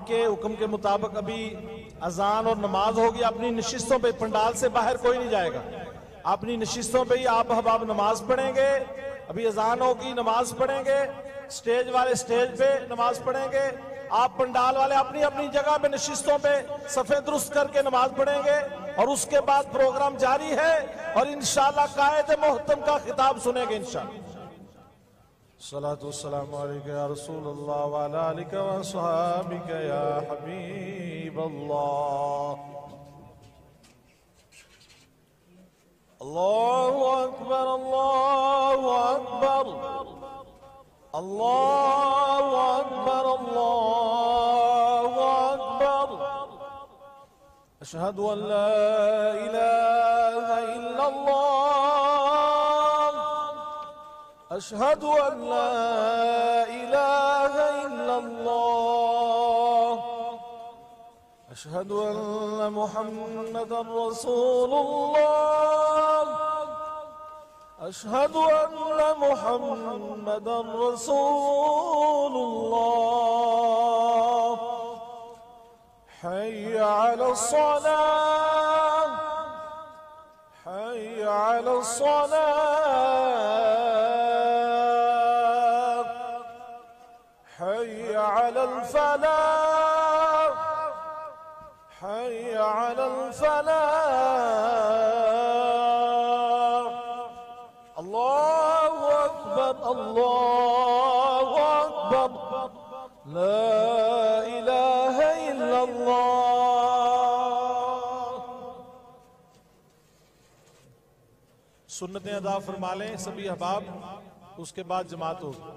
के हुक्म के मुताबिक अभी अजान और नमाज होगी। अपनी नशिस्तों पे, पंडाल से बाहर कोई नहीं जाएगा, अपनी नशिस्तों पे ही आप अहबाब नमाज पढ़ेंगे। अभी अजान होगी, नमाज पढ़ेंगे, स्टेज वाले स्टेज पे नमाज पढ़ेंगे, आप पंडाल वाले अपनी अपनी जगह पे नशिस्तों पे सफे दुरुस्त करके नमाज पढ़ेंगे और उसके बाद प्रोग्राम जारी है और इंशाअल्लाह कायद मोहतम का खिताब सुनेंगे इंशाअल्लाह। सलातु वस्सलामु अलैका या रसूलल्लाह व अला आलिका व अस्हाबिका या हबीबल्लाह। अल्लाहु अकबर, अल्लाहु अकबर, अल्लाहु अकबर, अल्लाहु अकबर। अशहदु अन ला इलाहा इल्लल्लाह, अशहदु अन ला इलाहा इल्लल्लाह, अशहदु अन्न मुहम्मदन रसूलुल्लाह, अशहदु अन्न मुहम्मदन रसूलुल्लाह। हय्य अलस्सलाह, हय्य अलस्सलाह, हय्य अलल फलाह, हय्य अलल फलाह। अल्लाहु अकबर, अल्लाहु अकबर, ला इलाहा इल्लल्लाह। सुन्नतें अदा फरमा लें सभी अहबाब, उसके बाद जमात होगी।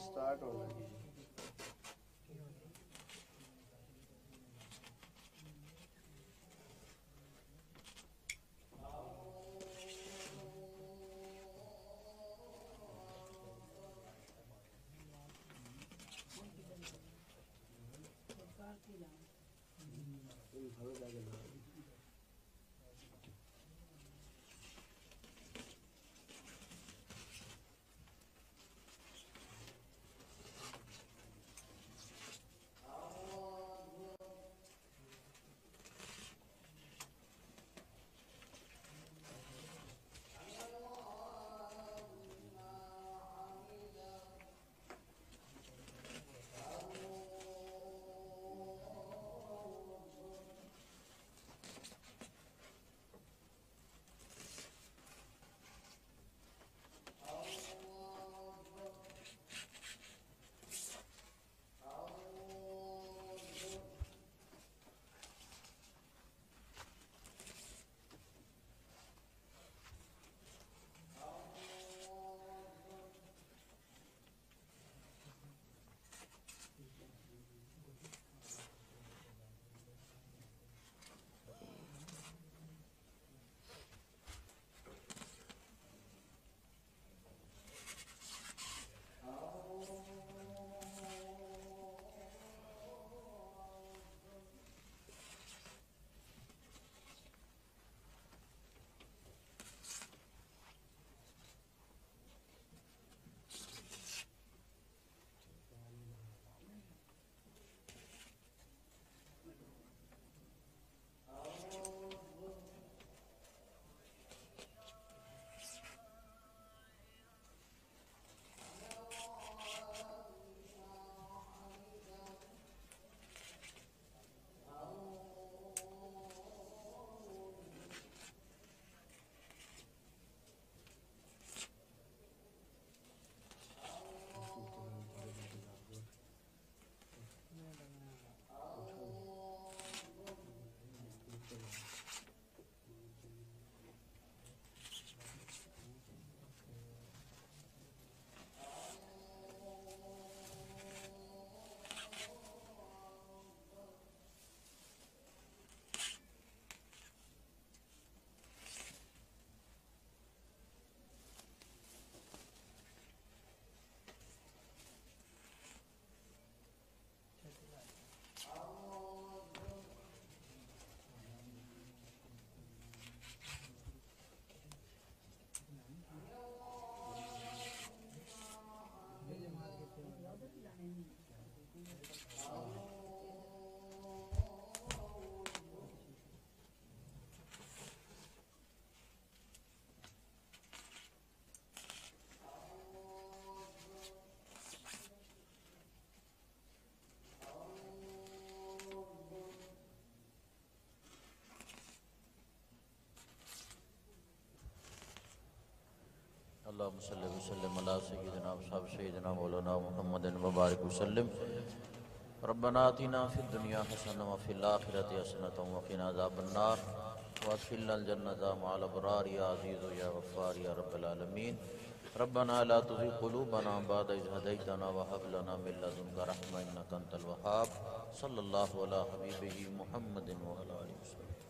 स्टार्ट हो लगी अल्लाहुम्मा सल्लि व सल्लिम अला सय्यिदिना व सय्यिदिना मौलाना मुहम्मदिन व बारिक वसल्लिम। रब्बना आतिना फिद दुनिया हसनह व फिल आखिरति हसनतन व क़िना अज़ाबन्नार वअदखिलनल जन्नता मअल अबरार या अज़ीज़ या गफ़्फ़ार या रब्बल आलमीन। रब्बना ला तुज़िग़ क़ुलूबना बअद इज़ हदैतना व हब लना मिन लदुनका रहमह इन्नका अंतल वहाब। सल्लल्लाहु अला हबीबिही मुहम्मदिन व अला आलिहि वसल्लम।